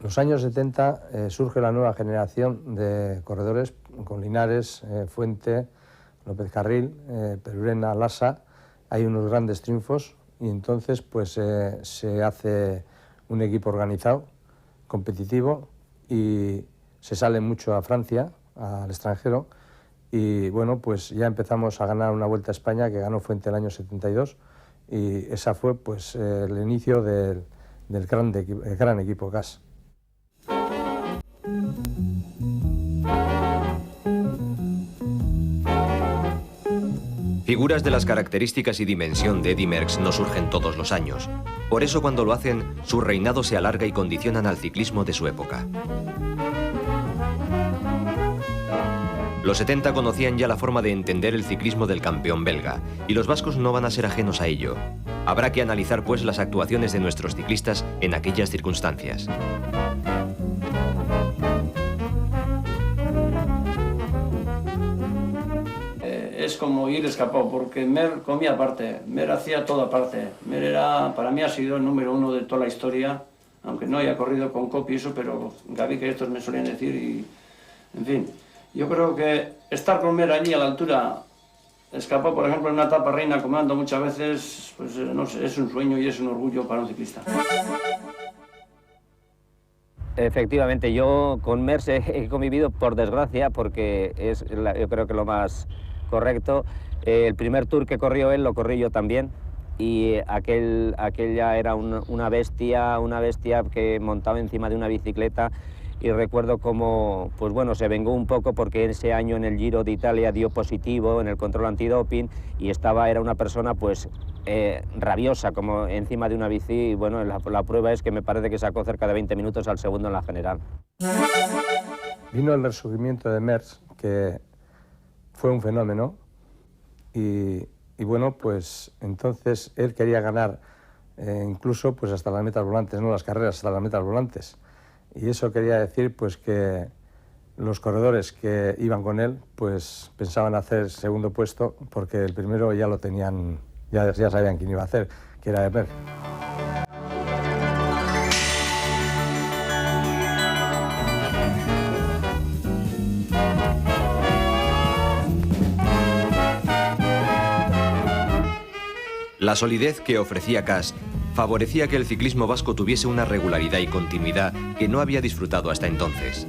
los años 70 surge la nueva generación de corredores con Linares, Fuente, López Carril, Perurena, Lasa. Hay unos grandes triunfos y entonces pues se hace un equipo organizado, competitivo, y se sale mucho a Francia, al extranjero, y bueno, pues ya empezamos a ganar una Vuelta a España que ganó Fuente el año 72, y esa fue pues el inicio del gran equipo CAS. Figuras de las características y dimensión de Eddy Merckx no surgen todos los años. Por eso cuando lo hacen, su reinado se alarga y condicionan al ciclismo de su época. Los 70 conocían ya la forma de entender el ciclismo del campeón belga, y los vascos no van a ser ajenos a ello. Habrá que analizar pues las actuaciones de nuestros ciclistas en aquellas circunstancias. Es como ir escapado, porque Mer comía aparte, Mer hacía todo aparte. Mer era, para mí ha sido el número 1 de toda la historia, aunque no haya corrido con Coppi y eso, pero Gaby que estos me solían decir y, en fin. Yo creo que estar con Mer allí a la altura, escapado por ejemplo en una etapa reina como ando muchas veces, pues no sé, es un sueño y es un orgullo para un ciclista. Efectivamente, yo con Merckx he convivido por desgracia, porque es yo creo que lo más correcto. El primer Tour que corrió él lo corrí yo también, y aquella era una bestia que montaba encima de una bicicleta, y recuerdo cómo, pues bueno, se vengó un poco porque ese año en el Giro de Italia dio positivo en el control antidoping y era una persona pues rabiosa como encima de una bici, y bueno, la prueba es que me parece que sacó cerca de 20 minutos al segundo en la general. Vino el resurgimiento de Merckx, que fue un fenómeno, y bueno, pues entonces él quería ganar incluso pues hasta las metas volantes, no las carreras, hasta las metas volantes. Y eso quería decir pues que los corredores que iban con él pues pensaban hacer segundo puesto, porque el primero ya lo tenían, ya sabían quién iba a hacer, que era Merckx. La solidez que ofrecía CAS favorecía que el ciclismo vasco tuviese una regularidad y continuidad que no había disfrutado hasta entonces.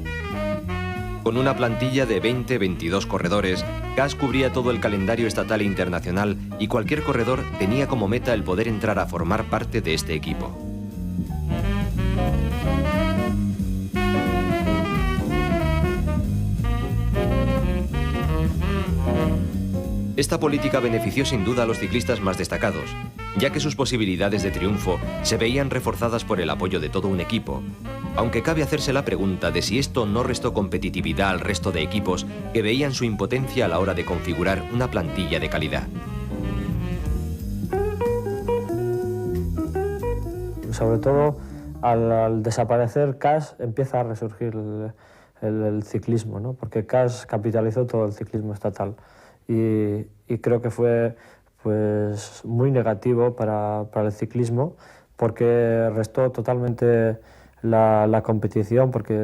Con una plantilla de 20-22 corredores, CAS cubría todo el calendario estatal e internacional, y cualquier corredor tenía como meta el poder entrar a formar parte de este equipo. Esta política benefició sin duda a los ciclistas más destacados, ya que sus posibilidades de triunfo se veían reforzadas por el apoyo de todo un equipo, aunque cabe hacerse la pregunta de si esto no restó competitividad al resto de equipos que veían su impotencia a la hora de configurar una plantilla de calidad. Sobre todo, al desaparecer CAS empieza a resurgir el ciclismo, ¿no? Porque CAS capitalizó todo el ciclismo estatal. Y creo que fue pues muy negativo para el ciclismo, porque restó totalmente la competición, porque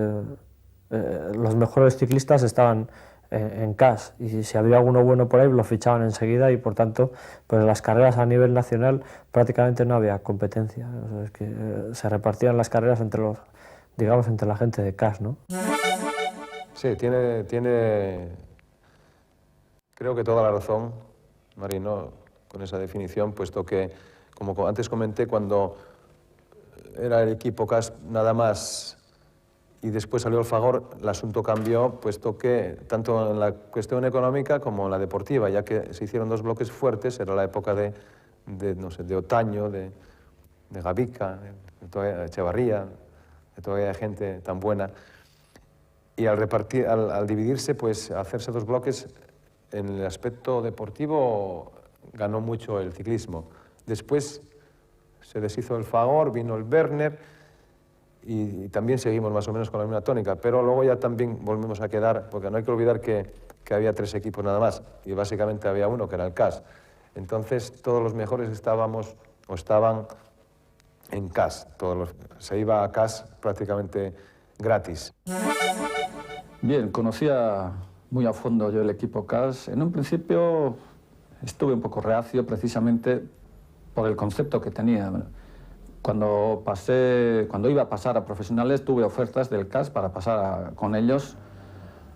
los mejores ciclistas estaban en CAS, y si había alguno bueno por ahí lo fichaban enseguida, y por tanto pues en las carreras a nivel nacional prácticamente no había competencia. O sea, es que se repartían las carreras entre entre la gente de CAS, ¿no? Sí, tiene creo que toda la razón, Marino, con esa definición, puesto que, como antes comenté, cuando era el equipo CAS nada más y después salió el Fagor, el asunto cambió, puesto que tanto en la cuestión económica como en la deportiva, ya que se hicieron dos bloques fuertes, era la época de Otaño, de Gavica, de Echevarría, de todavía gente tan buena, y al dividirse, pues hacerse dos bloques, en el aspecto deportivo ganó mucho el ciclismo. Después se deshizo el Fagor, vino el Werner y también seguimos más o menos con la misma tónica, pero luego ya también volvemos a quedar, porque no hay que olvidar que había 3 equipos nada más y básicamente había uno que era el CAS. Entonces todos los mejores estaban en CAS. Se iba a CAS prácticamente gratis. Bien, conocía muy a fondo yo el equipo CAS. En un principio estuve un poco reacio precisamente por el concepto que tenía. Cuando iba a pasar a profesionales tuve ofertas del CAS para pasar con ellos,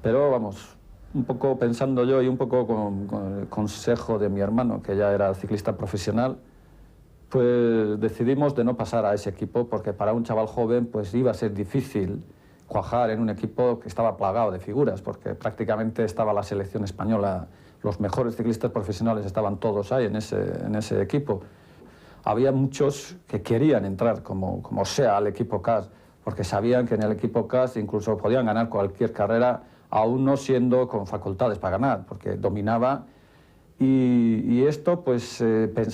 pero vamos, un poco pensando yo y un poco con el consejo de mi hermano, que ya era ciclista profesional, pues decidimos de no pasar a ese equipo porque para un chaval joven pues iba a ser difícil cuajar en un equipo que estaba plagado de figuras, porque prácticamente estaba la selección española, los mejores ciclistas profesionales estaban todos ahí en ese equipo. Había muchos que querían entrar como sea al equipo CAS, porque sabían que en el equipo CAS incluso podían ganar cualquier carrera, aún no siendo con facultades para ganar, porque dominaba. Y esto pues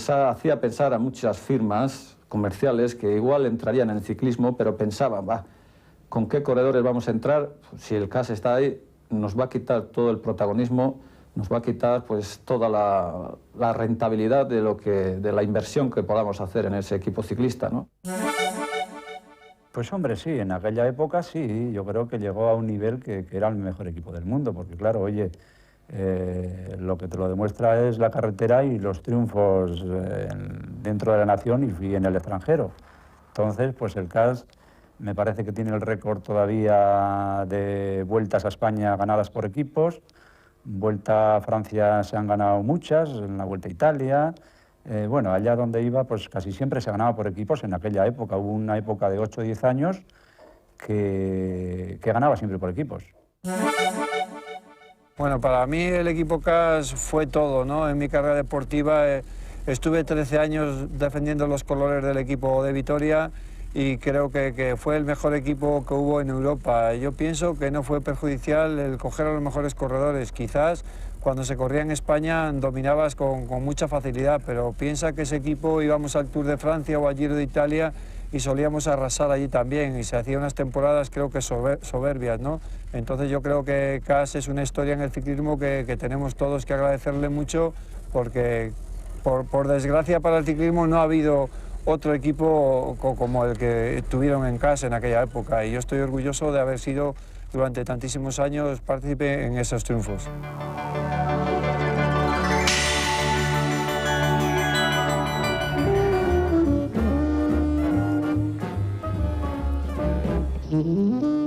hacía pensar a muchas firmas comerciales que igual entrarían en el ciclismo, pero pensaban, ¿con qué corredores vamos a entrar? Si el CAS está ahí, nos va a quitar todo el protagonismo, nos va a quitar pues toda la rentabilidad de la inversión que podamos hacer en ese equipo ciclista, ¿no? Pues hombre, sí, en aquella época sí, yo creo que llegó a un nivel que era el mejor equipo del mundo, porque claro, oye, lo que te lo demuestra es la carretera y los triunfos dentro de la nación y en el extranjero. Entonces, pues el CAS me parece que tiene el récord todavía de vueltas a España ganadas por equipos. Vuelta a Francia se han ganado muchas, en la Vuelta a Italia. Bueno, allá donde iba, pues casi siempre se ganaba por equipos en aquella época. Hubo una época de 8 o 10 años que ganaba siempre por equipos. Bueno, para mí el equipo CAS fue todo, ¿no? En mi carrera deportiva estuve 13 años defendiendo los colores del equipo de Vitoria y creo que fue el mejor equipo que hubo en Europa. Yo pienso que no fue perjudicial el coger a los mejores corredores. Quizás cuando se corría en España dominabas con mucha facilidad, pero piensa que ese equipo íbamos al Tour de Francia o al Giro de Italia y solíamos arrasar allí también y se hacían unas temporadas creo que soberbias, ¿no? Entonces yo creo que CAS es una historia en el ciclismo que tenemos todos que agradecerle mucho porque por desgracia para el ciclismo no ha habido otro equipo como el que tuvieron en CAS en aquella época y yo estoy orgulloso de haber sido durante tantísimos años partícipe en esos triunfos.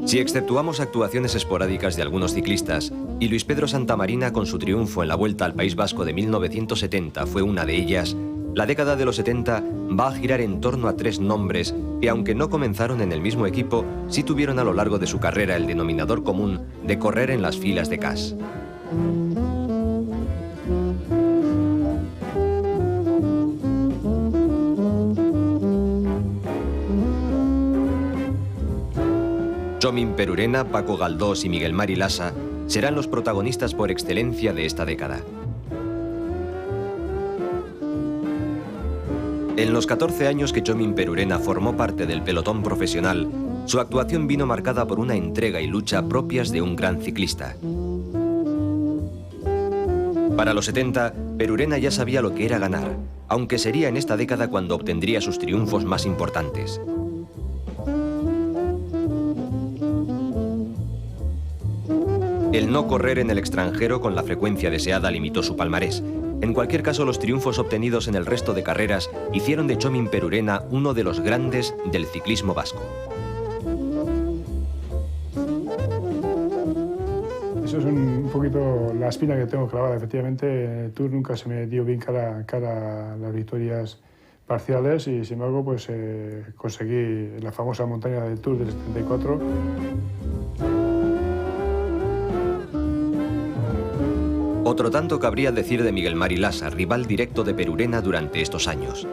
Si exceptuamos actuaciones esporádicas de algunos ciclistas, y Luis Pedro Santamarina con su triunfo en la Vuelta al País Vasco de 1970 fue una de ellas, la década de los 70 va a girar en torno a 3 nombres que, aunque no comenzaron en el mismo equipo, sí tuvieron a lo largo de su carrera el denominador común de correr en las filas de CAS. Txomin Perurena, Paco Galdós y Miguel Mari Lasa serán los protagonistas por excelencia de esta década. En los 14 años que Txomin Perurena formó parte del pelotón profesional, su actuación vino marcada por una entrega y lucha propias de un gran ciclista. Para los 70, Perurena ya sabía lo que era ganar, aunque sería en esta década cuando obtendría sus triunfos más importantes. El no correr en el extranjero con la frecuencia deseada limitó su palmarés. En cualquier caso, los triunfos obtenidos en el resto de carreras hicieron de Txomin Perurena uno de los grandes del ciclismo vasco. Eso es un poquito la espina que tengo clavada. Efectivamente, en el Tour nunca se me dio bien cara a las victorias parciales y, sin embargo, pues conseguí la famosa montaña del Tour del 74. Otro tanto cabría decir de Miguel Mari Lasa, rival directo de Perurena durante estos años.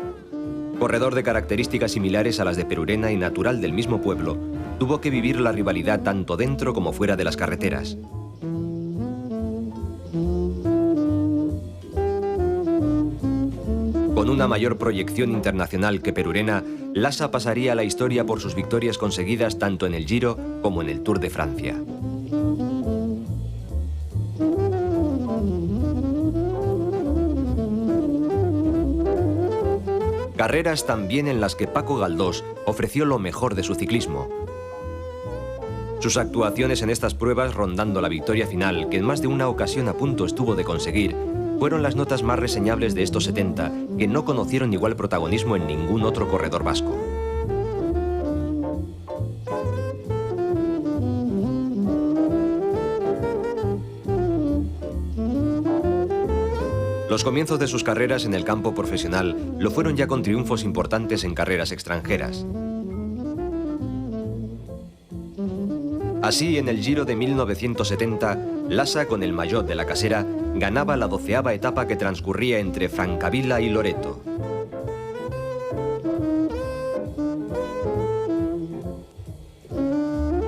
Corredor de características similares a las de Perurena y natural del mismo pueblo, tuvo que vivir la rivalidad tanto dentro como fuera de las carreteras. Con una mayor proyección internacional que Perurena, Lasa pasaría a la historia por sus victorias conseguidas tanto en el Giro como en el Tour de Francia. Carreras también en las que Paco Galdós ofreció lo mejor de su ciclismo. Sus actuaciones en estas pruebas, rondando la victoria final, que en más de una ocasión a punto estuvo de conseguir, fueron las notas más reseñables de estos 70, que no conocieron igual protagonismo en ningún otro corredor vasco. Los comienzos de sus carreras en el campo profesional lo fueron ya con triunfos importantes en carreras extranjeras. Así, en el Giro de 1970, Lasa, con el maillot de la casera, ganaba la 12ª etapa que transcurría entre Francavilla y Loreto.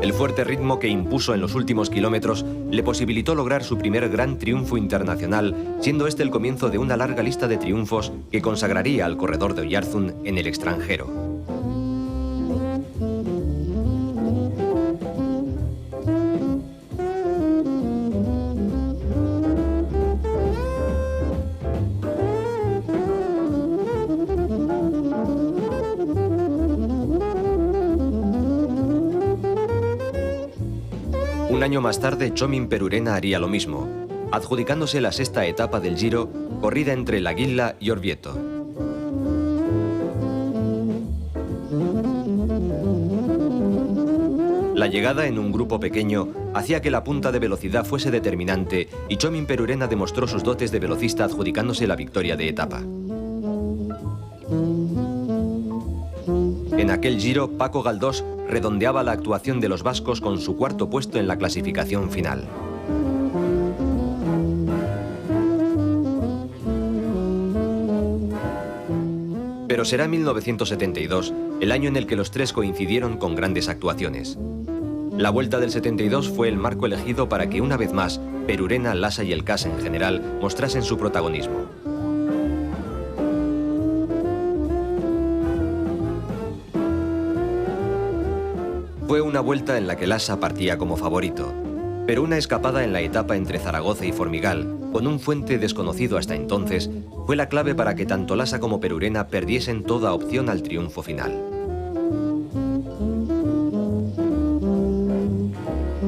El fuerte ritmo que impuso en los últimos kilómetros le posibilitó lograr su primer gran triunfo internacional, siendo este el comienzo de una larga lista de triunfos que consagraría al corredor de Oyarzún en el extranjero. Un año más tarde, Txomin Perurena haría lo mismo, adjudicándose la 6ª etapa del Giro, corrida entre La Guilla y Orvieto. La llegada en un grupo pequeño hacía que la punta de velocidad fuese determinante y Txomin Perurena demostró sus dotes de velocista adjudicándose la victoria de etapa. En aquel Giro, Paco Galdós redondeaba la actuación de los vascos con su 4º puesto en la clasificación final. Pero será 1972 el año en el que los tres coincidieron con grandes actuaciones. La Vuelta del 72 fue el marco elegido para que una vez más Perurena, Lasa y el CAS en general mostrasen su protagonismo. Fue una vuelta en la que Lasa partía como favorito, pero una escapada en la etapa entre Zaragoza y Formigal, con un Fuente desconocido hasta entonces, fue la clave para que tanto Lasa como Perurena perdiesen toda opción al triunfo final.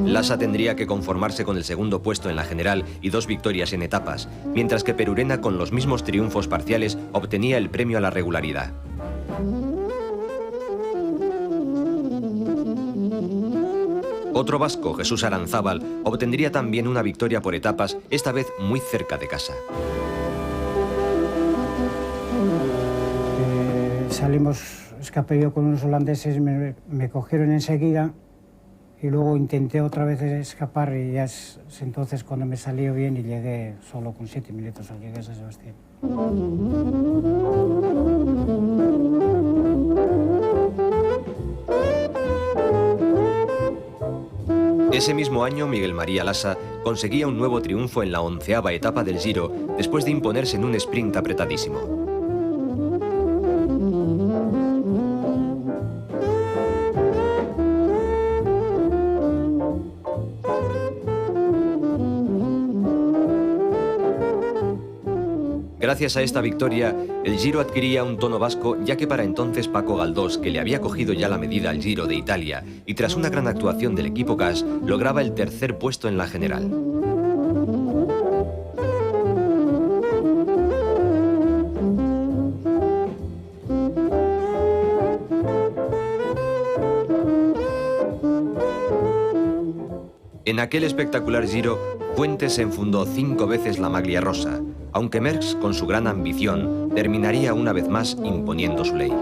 Lasa tendría que conformarse con el 2º puesto en la general y 2 victorias en etapas, mientras que Perurena, con los mismos triunfos parciales, obtenía el premio a la regularidad. Otro vasco, Jesús Aranzábal, obtendría también una victoria por etapas, esta vez muy cerca de casa. Escapé yo con unos holandeses, me cogieron enseguida y luego intenté otra vez escapar y ya es entonces cuando me salió bien y llegué solo con 7 minutos, llegué a San Sebastián. Ese mismo año, Miguel María Lasa conseguía un nuevo triunfo en la 11ª etapa del Giro, después de imponerse en un sprint apretadísimo. Gracias a esta victoria, el Giro adquiría un tono vasco, ya que para entonces Paco Galdós, que le había cogido ya la medida al Giro de Italia, y tras una gran actuación del equipo CAS, lograba el 3er puesto en la general. En aquel espectacular Giro, Fuentes se enfundó 5 veces la maglia rosa, aunque Merckx, con su gran ambición, terminaría una vez más imponiendo su ley.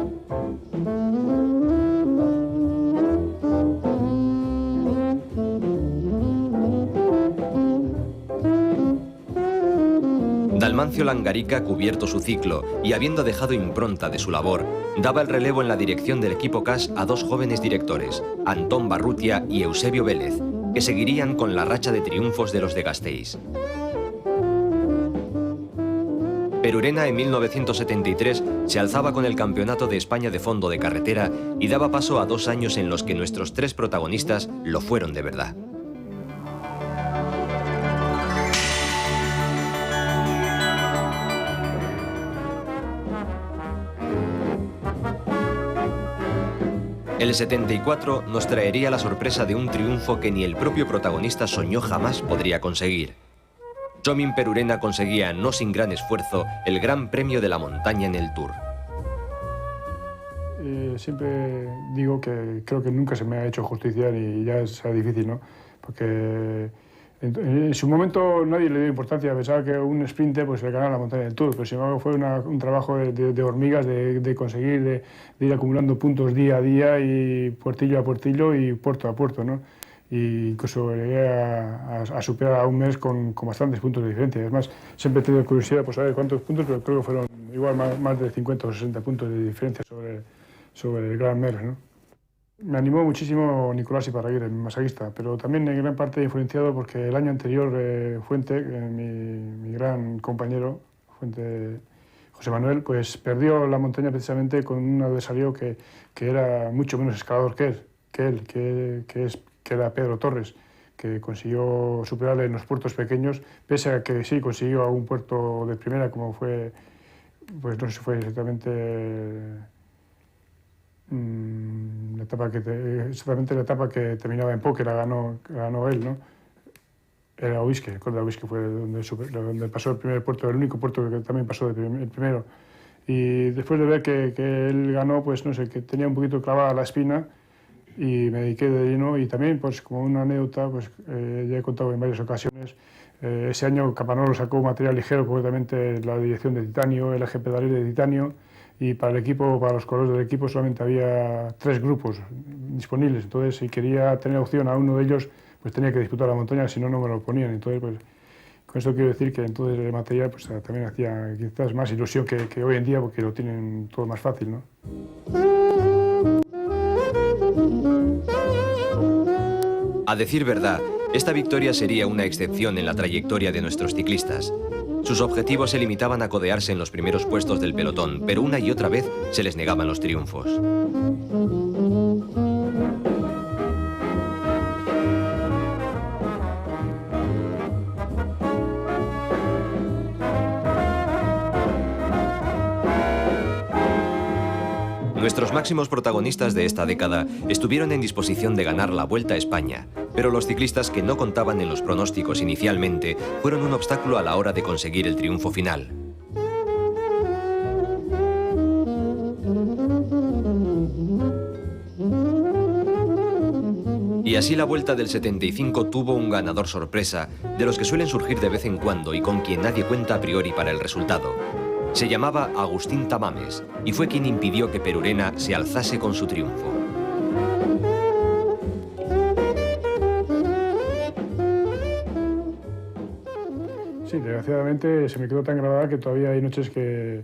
Dalmancio Langarica, cubierto su ciclo y habiendo dejado impronta de su labor, daba el relevo en la dirección del equipo CAS a 2 jóvenes directores, Antón Barrutia y Eusebio Vélez, que seguirían con la racha de triunfos de los de Gasteiz. Perurena en 1973 se alzaba con el Campeonato de España de fondo de carretera y daba paso a 2 años en los que nuestros 3 protagonistas lo fueron de verdad. El 74 nos traería la sorpresa de un triunfo que ni el propio protagonista soñó jamás podría conseguir. Txomin Perurena conseguía, no sin gran esfuerzo, el Gran Premio de la Montaña en el Tour. Siempre digo que creo que nunca se me ha hecho justicia y ya será difícil, ¿no? Porque en su momento nadie le dio importancia, pensaba que un sprinter pues le ganaba la montaña del Tour, pero sin embargo fue un trabajo de hormigas, de conseguir, de ir acumulando puntos día a día y puertillo a puertillo y puerto a puerto, ¿no? Y incluso llegué a superar a un mes con bastantes puntos de diferencia. Además, siempre he tenido curiosidad por saber cuántos puntos, pero creo que fueron igual más de 50 o 60 puntos de diferencia sobre el Gran Mer, ¿no? Me animó muchísimo Nicolás Iparraguirre, mi masajista, pero también en gran parte influenciado porque el año anterior Fuente, mi gran compañero, Fuente José Manuel, pues perdió la montaña precisamente con un adversario que era mucho menos escalador que él, que era Pedro Torres, que consiguió superarle en los puertos pequeños, pese a que sí consiguió algún puerto de primera, como fue, pues no sé si fue exactamente la etapa que terminaba en Pó, que la ganó él, ¿no? Era Obisque, el Col de Obisque fue donde pasó el primer puerto, el único puerto que también pasó el primero. Y después de ver que él ganó, pues no sé, que tenía un poquito clavada la espina y me dediqué de lleno. Y también, pues como una anécdota, pues ya he contado en varias ocasiones, ese año Capanolo sacó material ligero, concretamente la dirección de titanio, el eje pedalero de titanio, y para el equipo, para los colores del equipo solamente había 3 grupos disponibles. Entonces, si quería tener opción a uno de ellos, pues tenía que disputar la montaña, si no, no me lo ponían. Entonces, pues con esto quiero decir que entonces el material pues también hacía quizás más ilusión que hoy en día, porque lo tienen todo más fácil, ¿no? A decir verdad, esta victoria sería una excepción en la trayectoria de nuestros ciclistas. Sus objetivos se limitaban a codearse en los primeros puestos del pelotón, pero una y otra vez se les negaban los triunfos. Nuestros máximos protagonistas de esta década estuvieron en disposición de ganar la Vuelta a España, pero los ciclistas que no contaban en los pronósticos inicialmente fueron un obstáculo a la hora de conseguir el triunfo final. Y así la Vuelta del 75 tuvo un ganador sorpresa, de los que suelen surgir de vez en cuando y con quien nadie cuenta a priori para el resultado. Se llamaba Agustín Tamames y fue quien impidió que Perurena se alzase con su triunfo. Sí, desgraciadamente se me quedó tan grabada que todavía hay noches que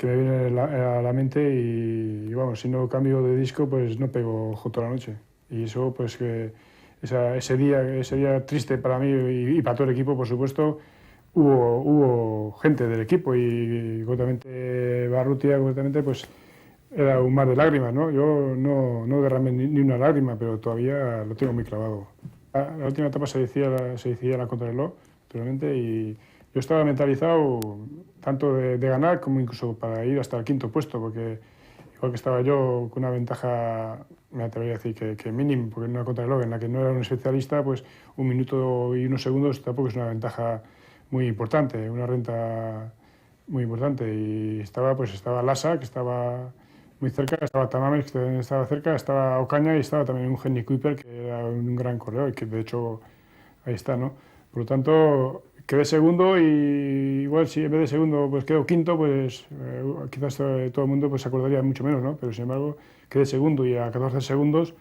me vienen a la mente y vamos, si no cambio de disco, pues no pego toda la noche. Y eso, pues que ese día triste para mí y para todo el equipo, por supuesto. Hubo gente del equipo y concretamente Barrutia, pues era un mar de lágrimas, ¿no? Yo no derramé ni una lágrima, pero todavía lo tengo muy clavado. La última etapa se decía la contrarreloj, naturalmente, y yo estaba mentalizado tanto de ganar como incluso para ir hasta el 5.º puesto, porque igual que estaba yo con una ventaja, me atrevería a decir que mínimo, porque en una contrarreloj en la que no era un especialista, pues 1 minuto y unos segundos tampoco es una ventaja muy importante, una renta muy importante. Y estaba Lassa, que estaba muy cerca, estaba Tamames, que también estaba cerca, estaba Ocaña y estaba también un Henry Kuiper, que era un gran corredor y que de hecho ahí está, ¿no? Por lo tanto, quedé segundo y igual si en vez de segundo pues quedo 5.º, pues quizás todo el mundo pues, se acordaría mucho menos, ¿no? Pero sin embargo quedé segundo y a 14 segundos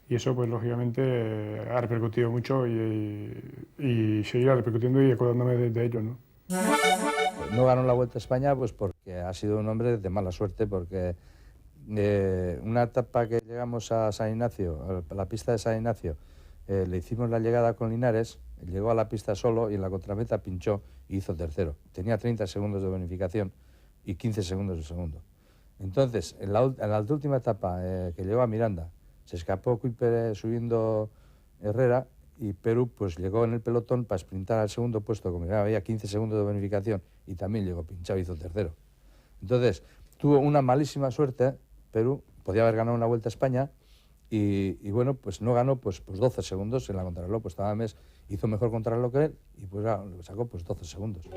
y eso pues lógicamente ha repercutido mucho y seguirá repercutiendo y acordándome de ello, ¿no? No ganó la Vuelta a España pues porque ha sido un hombre de mala suerte, porque una etapa que llegamos a San Ignacio, a la pista de San Ignacio, le hicimos la llegada con Linares, llegó a la pista solo y en la contrameta pinchó y hizo tercero. Tenía 30 segundos de bonificación y 15 segundos de segundo. Entonces, en la última etapa que llegó a Miranda, se escapó Kuiper subiendo Herrera y Perú pues llegó en el pelotón para sprintar al segundo puesto, como había 15 segundos de bonificación y también llegó pinchado y hizo tercero. Entonces, tuvo una malísima suerte Perú, podía haber ganado una Vuelta a España y bueno, pues no ganó pues 12 segundos en la contrarreloj, pues Tamames hizo mejor contrarreloj que él y pues sacó pues 12 segundos.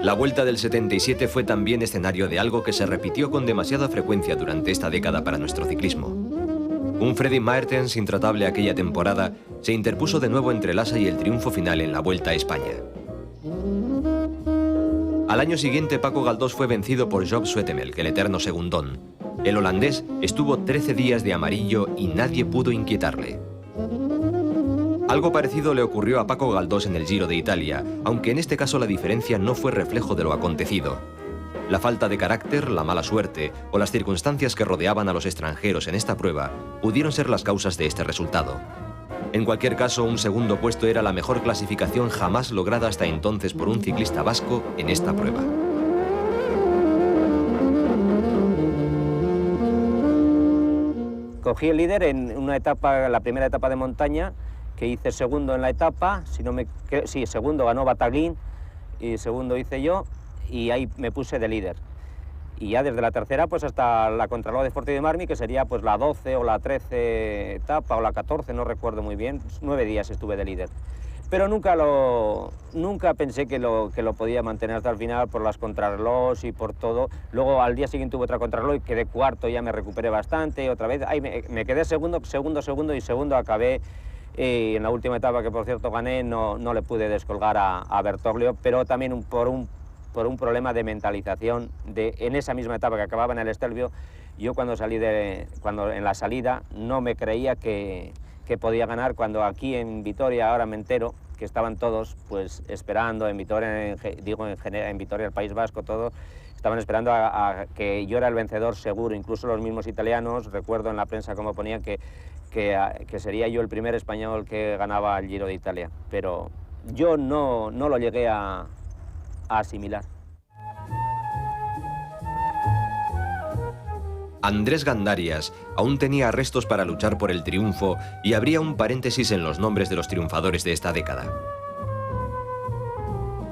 La Vuelta del 77 fue también escenario de algo que se repitió con demasiada frecuencia durante esta década para nuestro ciclismo. Un Freddy Maertens intratable aquella temporada se interpuso de nuevo entre Lassa y el triunfo final en la Vuelta a España. Al año siguiente, Paco Galdós fue vencido por Job Zoetemelk, el eterno segundón. El holandés estuvo 13 días de amarillo y nadie pudo inquietarle. Algo parecido le ocurrió a Paco Galdós en el Giro de Italia, aunque en este caso la diferencia no fue reflejo de lo acontecido. La falta de carácter, la mala suerte o las circunstancias que rodeaban a los extranjeros en esta prueba pudieron ser las causas de este resultado. En cualquier caso, un segundo puesto era la mejor clasificación jamás lograda hasta entonces por un ciclista vasco en esta prueba. Cogí el líder en una etapa, la primera etapa de montaña, que hice segundo en la etapa, segundo ganó Bataglin y segundo hice yo, y ahí me puse de líder. Y ya desde la tercera pues hasta la contrarreloj de Forti de Marmi, que sería pues la 12 o la 13 etapa o la 14, no recuerdo muy bien, 9 días estuve de líder. Pero nunca pensé que lo podía mantener hasta el final por las contrarrelojes y por todo. Luego al día siguiente tuve otra contrarreloj y quedé cuarto, ya me recuperé bastante, otra vez ahí me quedé segundo y segundo acabé. Y en la última etapa, que por cierto gané, no le pude descolgar a Bertoglio, pero también por un problema de mentalización. En esa misma etapa que acababa en el Stelvio, yo cuando en la salida no me creía que podía ganar, cuando aquí en Vitoria ahora me entero que estaban todos pues esperando, en Vitoria, en Vitoria, el País Vasco, todo, estaban esperando a que yo era el vencedor seguro, incluso los mismos italianos, recuerdo en la prensa como ponían que sería yo el primer español que ganaba el Giro de Italia, pero yo no lo llegué a asimilar. Andrés Gandarias aún tenía restos para luchar por el triunfo y habría un paréntesis en los nombres de los triunfadores de esta década.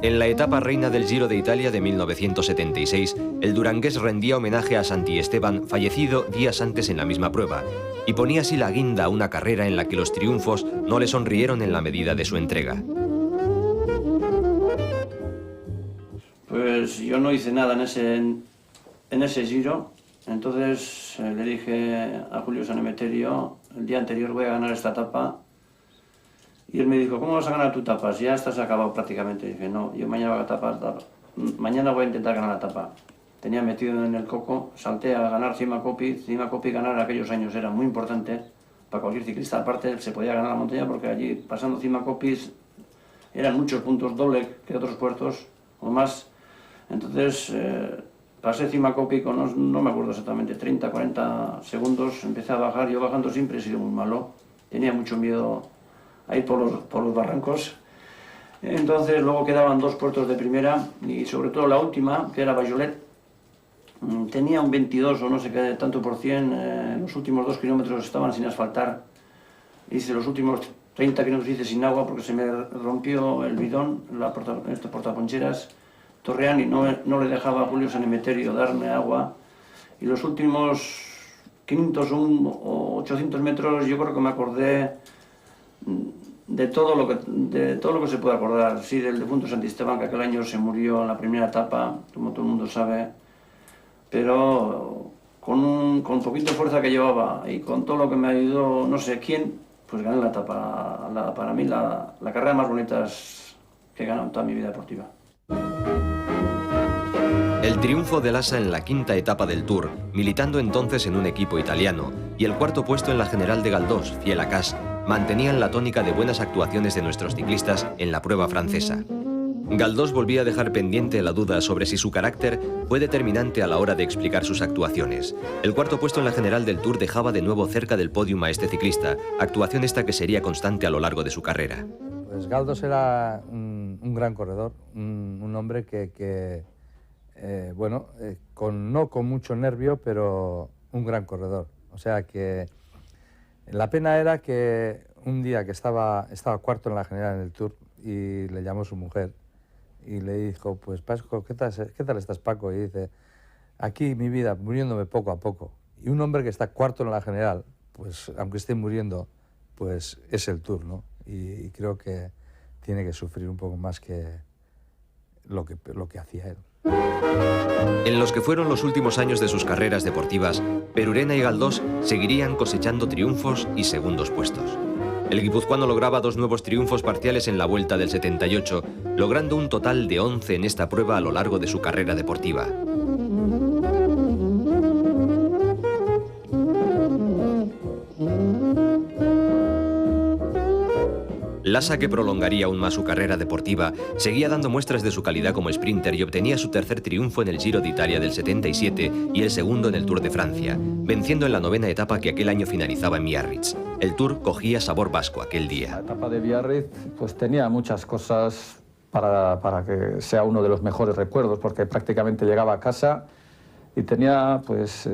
En la etapa reina del Giro de Italia de 1976, el durangués rendía homenaje a Santi Esteban, fallecido días antes en la misma prueba, y ponía así la guinda a una carrera en la que los triunfos no le sonrieron en la medida de su entrega. Pues yo no hice nada en ese Giro, entonces le dije a Julio Sanemeterio, el día anterior voy a ganar esta etapa. Y él me dijo, ¿cómo vas a ganar tu etapa? Ya estás acabado prácticamente. Y dije, no, yo mañana voy a intentar ganar la etapa. Tenía metido en el coco, salté a ganar Cima Coppi ganar en aquellos años era muy importante para cualquier ciclista. Aparte, se podía ganar la montaña porque allí, pasando Cima Coppi, eran muchos puntos, doble que otros puertos o más. Entonces, pasé Cima Coppi con, no me acuerdo exactamente, 30, 40 segundos, empecé a bajar. Yo bajando siempre he sido muy malo, tenía mucho miedo a ir por los barrancos. Entonces luego quedaban 2 puertos de primera y sobre todo la última, que era Bajolet, tenía un 22 o no sé qué tanto por cien. Los últimos 2 kilómetros estaban sin asfaltar. Hice los últimos 30 kilómetros hice sin agua porque se me rompió el bidón, este portaponcheras Torreán, y no le dejaba a Julio Sanemeterio darme agua. Y los últimos 500 o 800 metros yo creo que me acordé de todo lo que se puede acordar, sí, del difunto Santi Esteban, que aquel año se murió en la primera etapa, como todo el mundo sabe, pero con poquita fuerza que llevaba y con todo lo que me ayudó no sé quién, pues gané la etapa, para mí la carrera más bonita que he ganado en toda mi vida deportiva. El triunfo de Lassa en la 5ª etapa del Tour, militando entonces en un equipo italiano, y el 4º puesto en la general de Galdós, fiel a Cass, mantenían la tónica de buenas actuaciones de nuestros ciclistas en la prueba francesa. Galdós volvía a dejar pendiente la duda sobre si su carácter fue determinante a la hora de explicar sus actuaciones. El 4º puesto en la general del Tour dejaba de nuevo cerca del podium a este ciclista, actuación esta que sería constante a lo largo de su carrera. Pues Galdós era un gran corredor, un hombre no con mucho nervio, pero un gran corredor. O sea que la pena era que un día que estaba cuarto en la general en el Tour y le llamó su mujer y le dijo, pues Pasco, ¿qué tal estás, Paco? Y dice, aquí mi vida, muriéndome poco a poco. Y un hombre que está cuarto en la general, pues aunque esté muriendo, pues es el Tour, ¿no? Y creo que tiene que sufrir un poco más que lo que hacía él. En los que fueron los últimos años de sus carreras deportivas, Perurena y Galdós seguirían cosechando triunfos y segundos puestos. El guipuzcoano lograba 2 nuevos triunfos parciales en la Vuelta del 78, logrando un total de 11 en esta prueba a lo largo de su carrera deportiva. Lasa, que prolongaría aún más su carrera deportiva, seguía dando muestras de su calidad como sprinter y obtenía su tercer triunfo en el Giro de Italia del 77 y el segundo en el Tour de Francia, venciendo en la 9ª etapa que aquel año finalizaba en Biarritz. El Tour cogía sabor vasco aquel día. La etapa de Biarritz pues tenía muchas cosas para que sea uno de los mejores recuerdos, porque prácticamente llegaba a casa y tenía pues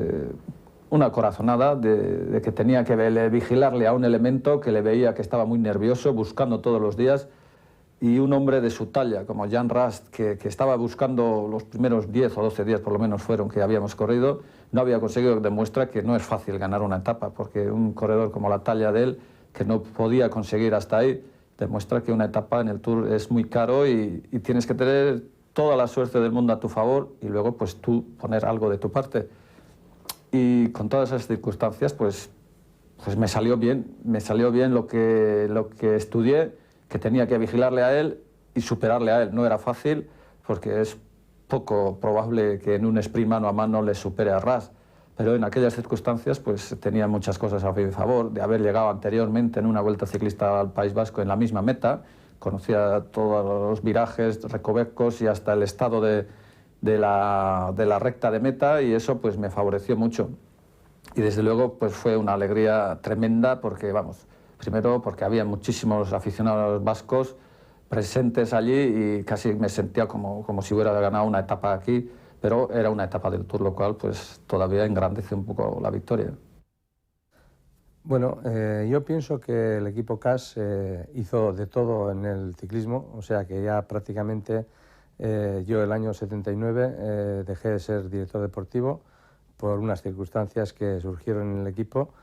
una corazonada de que tenía que vigilarle a un elemento que le veía que estaba muy nervioso, buscando todos los días, y un hombre de su talla, como Jan Rast, que estaba buscando los primeros 10 o 12 días, por lo menos fueron, que habíamos corrido, no había conseguido, demuestra que no es fácil ganar una etapa, porque un corredor como la talla de él, que no podía conseguir hasta ahí, demuestra que una etapa en el Tour es muy caro y tienes que tener toda la suerte del mundo a tu favor y luego pues tú poner algo de tu parte. Y con todas esas circunstancias, pues me salió bien lo que estudié, que tenía que vigilarle a él y superarle a él. No era fácil, porque es poco probable que en un sprint mano a mano le supere a Rast, pero en aquellas circunstancias pues tenía muchas cosas a mi favor, de haber llegado anteriormente en una Vuelta Ciclista al País Vasco en la misma meta, conocía todos los virajes, recovecos y hasta el estado de la recta de meta, y eso pues me favoreció mucho. Y desde luego pues fue una alegría tremenda porque, vamos, primero porque había muchísimos aficionados vascos presentes allí y casi me sentía como si hubiera ganado una etapa aquí, pero era una etapa del Tour, lo cual pues todavía engrandece un poco la victoria. Bueno, yo pienso que el equipo CAS hizo de todo en el ciclismo, o sea que ya prácticamente yo el año 79 dejé de ser director deportivo por unas circunstancias que surgieron en el equipo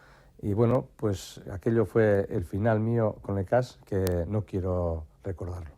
y bueno, pues aquello fue el final mío con el CAS que no quiero recordarlo.